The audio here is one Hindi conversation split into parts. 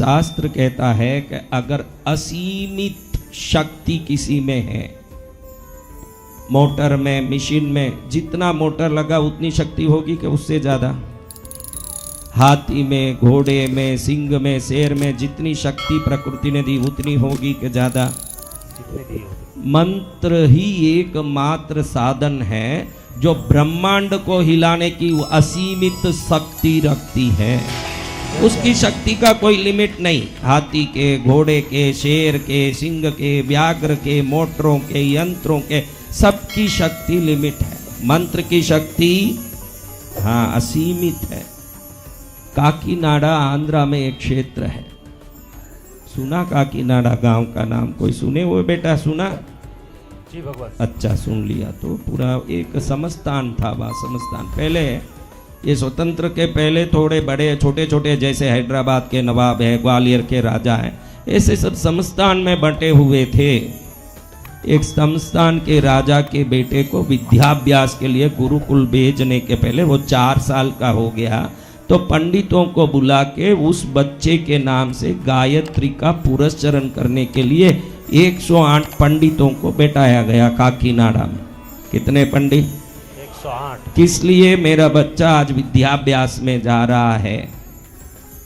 शास्त्र कहता है कि अगर असीमित शक्ति किसी में है, मोटर में, मशीन में जितना मोटर लगा उतनी शक्ति होगी कि उससे ज्यादा? हाथी में, घोड़े में, सिंह में, शेर में जितनी शक्ति प्रकृति ने दी उतनी होगी कि ज्यादा? मंत्र ही एकमात्र साधन है जो ब्रह्मांड को हिलाने की असीमित शक्ति रखती है। उसकी शक्ति का कोई लिमिट नहीं। हाथी के, घोड़े के, शेर के, सिंह के, व्याघ्र के, मोटरों के, यंत्रों के, सबकी शक्ति लिमिट है। मंत्र की शक्ति हाँ असीमित है। काकीनाडा आंध्रा में एक क्षेत्र है, सुना? काकीनाडा गांव का नाम कोई सुने हुए बेटा? सुना जी भगवान। अच्छा सुन लिया तो पूरा एक समस्थान था। वह समस्थान पहले ये स्वतंत्र के पहले थोड़े बड़े छोटे छोटे जैसे हैदराबाद के नवाब है, ग्वालियर के राजा हैं, ऐसे सब समस्थान में बंटे हुए थे। एक समस्थान के राजा के बेटे को विद्याभ्यास के लिए गुरुकुल भेजने के पहले वो 4 साल का हो गया तो पंडितों को बुला के उस बच्चे के नाम से गायत्री का पुरस्चरण करने के लिए 108 पंडितों को बैठाया गया काकीनाडा में। कितने पंडित? 108। किस लिए? मेरा बच्चा आज विद्याभ्यास में जा रहा है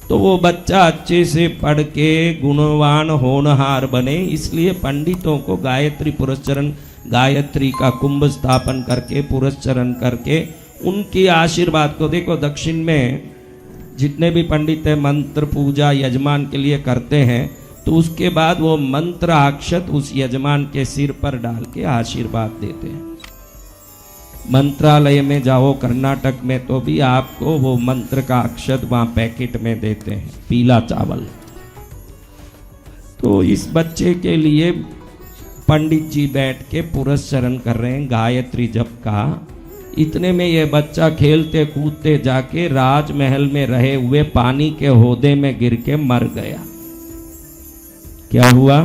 तो वो बच्चा अच्छे से पढ़ के गुणवान होनहार बने, इसलिए पंडितों को गायत्री पुरस्चरण, गायत्री का कुंभ स्थापन करके पुरस्चरण करके उनके आशीर्वाद को देखो। दक्षिण में जितने भी पंडित है मंत्र पूजा यजमान के लिए करते हैं तो उसके बाद वो मंत्र अक्षत उस यजमान के सिर पर डाल के आशीर्वाद देते हैं। मंत्रालय में जाओ कर्नाटक में तो भी आपको वो मंत्र का अक्षत वहां पैकेट में देते हैं, पीला चावल। तो इस बच्चे के लिए पंडित जी बैठ के पुरस्चरण कर रहे हैं गायत्री जप का। इतने में ये बच्चा खेलते कूदते जाके राजमहल में रहे हुए पानी के होदे में गिर के मर गया। क्या हुआ?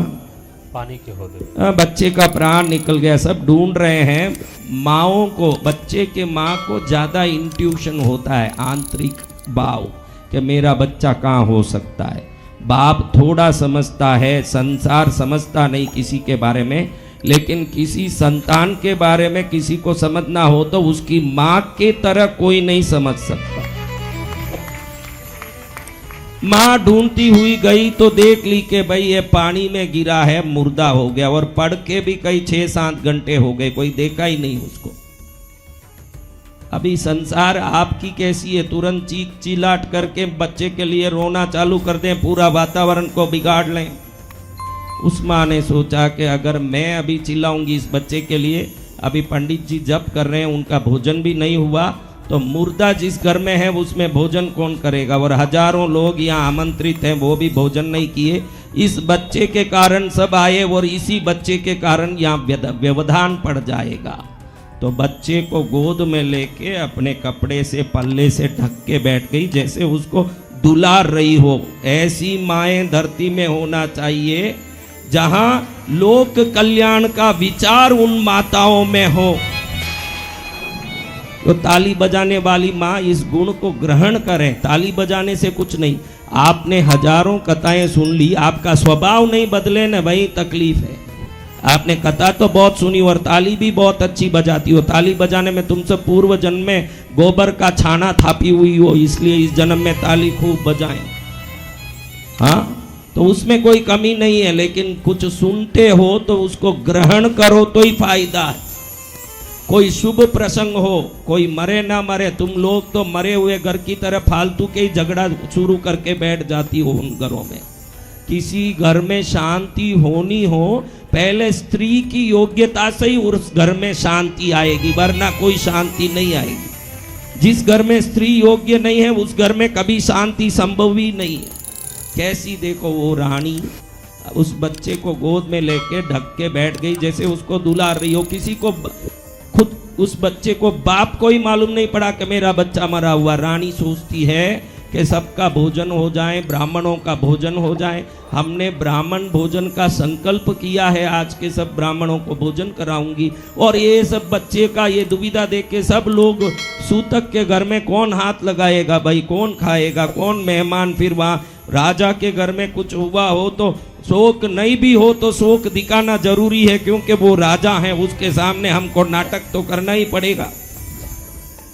पानी के होदे। बच्चे का प्राण निकल गया। सब ढूंढ रहे हैं। माओं को, बच्चे के माँ को ज्यादा इंट्यूशन होता है, आंतरिक भाव कि मेरा बच्चा कहाँ हो सकता है। बाप थोड़ा समझता है, संसार समझता नहीं किसी के बारे में, लेकिन किसी संतान के बारे में किसी को समझना हो तो उसकी माँ के तरह कोई नहीं समझ सकता। माँ ढूंढती हुई गई तो देख ली कि भाई ये पानी में गिरा है, मुर्दा हो गया, और पढ़ के भी कई 6-7 घंटे हो गए, कोई देखा ही नहीं उसको। अभी संसार आपकी कैसी है? तुरंत चीख चिल्लाट करके बच्चे के लिए रोना चालू कर दें, पूरा वातावरण को बिगाड़ लें। उस माँ ने सोचा कि अगर मैं अभी चिल्लाऊंगी इस बच्चे के लिए, अभी पंडित जी जप कर रहे हैं, उनका भोजन भी नहीं हुआ, तो मुर्दा जिस घर में है उसमें भोजन कौन करेगा? और हजारों लोग यहाँ आमंत्रित हैं, वो भी भोजन नहीं किए। इस बच्चे के कारण सब आए और इसी बच्चे के कारण यहाँ व्यवधान पड़ जाएगा। तो बच्चे को गोद में लेके अपने कपड़े से, पल्ले से ढक के बैठ गई, जैसे उसको दुलार रही हो। ऐसी माएं धरती में होना चाहिए जहां लोक कल्याण का विचार उन माताओं में हो। तो ताली बजाने वाली माँ इस गुण को ग्रहण करें। ताली बजाने से कुछ नहीं। आपने हजारों कथाएं सुन ली, आपका स्वभाव नहीं बदले न, वही तकलीफ है। आपने कथा तो बहुत सुनी और ताली भी बहुत अच्छी बजाती हो। ताली बजाने में तुमसे पूर्व जन्म में गोबर का छाना थापी हुई हो, इसलिए इस जन्म में ताली खूब बजाएं। हाँ, तो उसमें कोई कमी नहीं है, लेकिन कुछ सुनते हो तो उसको ग्रहण करो तो ही फायदा है। कोई शुभ प्रसंग हो, कोई मरे ना मरे, तुम लोग तो मरे हुए घर की तरह फालतू के ही झगड़ा शुरू करके बैठ जाती हो उन घरों में। किसी घर में शांति होनी हो, पहले स्त्री की योग्यता से ही उस घर में शांति आएगी, वरना कोई शांति नहीं आएगी। जिस घर में स्त्री योग्य नहीं है उस घर में कभी शांति संभव ही नहीं है। कैसी देखो वो रानी उस बच्चे को गोद में लेके ढक के बैठ गई, जैसे उसको दुलार रही हो। किसी को, खुद उस बच्चे को, बाप को ही मालूम नहीं पड़ा कि मेरा बच्चा मरा हुआ। रानी सोचती है कि सबका भोजन हो जाए, ब्राह्मणों का भोजन हो जाए। हमने ब्राह्मण भोजन का संकल्प किया है, आज के सब ब्राह्मणों को भोजन कराऊंगी। और ये सब बच्चे का ये दुविधा देख के सब लोग, सूतक के घर में कौन हाथ लगाएगा भाई, कौन खाएगा, कौन मेहमान फिर वहाँ राजा के घर में कुछ हुआ हो तो शोक नहीं भी हो तो शोक दिखाना जरूरी है, क्योंकि वो राजा है, उसके सामने हमको नाटक तो करना ही पड़ेगा।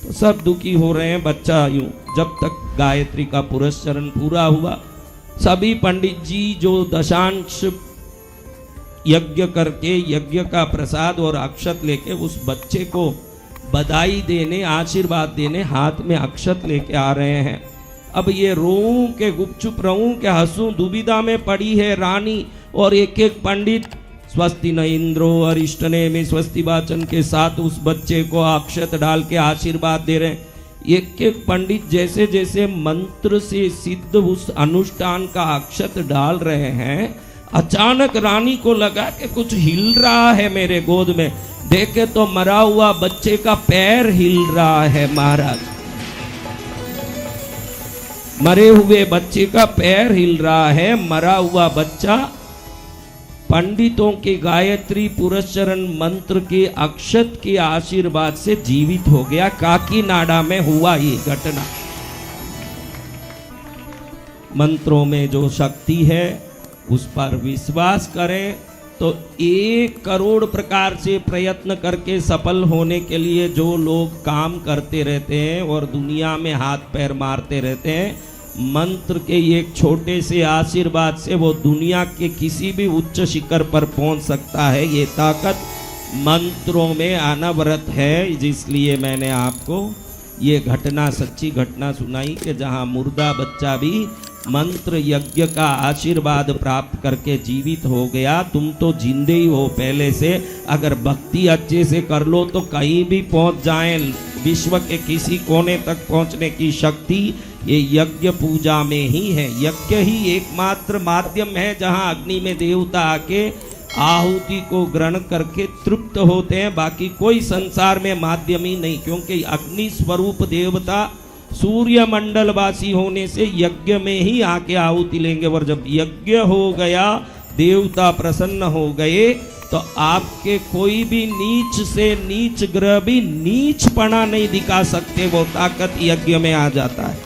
तो सब दुखी हो रहे हैं। बच्चा यूं जब तक गायत्री का पुरस्चरण पूरा हुआ, सभी पंडित जी जो दशांश यज्ञ करके यज्ञ का प्रसाद और अक्षत लेके उस बच्चे को बधाई देने, आशीर्वाद देने हाथ में अक्षत लेके आ रहे हैं। अब ये रोऊं के गुपचुप रहूं के हंसूं, दुविधा में पड़ी है रानी। और एक एक पंडित स्वस्ति न इंद्रो अरिष्टने में स्वस्ति वाचन के साथ उस बच्चे को अक्षत डाल के आशीर्वाद दे रहे हैं। एक एक पंडित जैसे जैसे मंत्र से सिद्ध उस अनुष्ठान का अक्षत डाल रहे हैं, अचानक रानी को लगा कि कुछ हिल रहा है मेरे गोद में। देखे तो मरा हुआ बच्चे का पैर हिल रहा है महाराज, मरे हुए बच्चे का पैर हिल रहा है। मरा हुआ बच्चा पंडितों के गायत्री पुरस्चरण मंत्र के अक्षत के आशीर्वाद से जीवित हो गया। काकीनाडा में हुआ ये घटना। मंत्रों में जो शक्ति है उस पर विश्वास करें तो 1 करोड़ प्रकार से प्रयत्न करके सफल होने के लिए जो लोग काम करते रहते हैं और दुनिया में हाथ पैर मारते रहते हैं, मंत्र के एक छोटे से आशीर्वाद से वो दुनिया के किसी भी उच्च शिखर पर पहुंच सकता है। ये ताकत मंत्रों में अनवरत है। जिसलिए मैंने आपको ये घटना, सच्ची घटना सुनाई कि जहां मुर्दा बच्चा भी मंत्र यज्ञ का आशीर्वाद प्राप्त करके जीवित हो गया। तुम तो जिंदे ही हो पहले से, अगर भक्ति अच्छे से कर लो तो कहीं भी पहुंच जाएं। विश्व के किसी कोने तक पहुंचने की शक्ति ये यज्ञ पूजा में ही है। यज्ञ ही एकमात्र माध्यम है जहां अग्नि में देवता आके आहुति को ग्रहण करके तृप्त होते हैं। बाकी कोई संसार में माध्यम ही नहीं, क्योंकि अग्नि स्वरूप देवता सूर्य मंडल वासी होने से यज्ञ में ही आके आहुति लेंगे। और जब यज्ञ हो गया, देवता प्रसन्न हो गए, तो आपके कोई भी नीच से नीच ग्रह भी नीचपना नहीं दिखा सकते। वो ताकत यज्ञ में आ जाता है।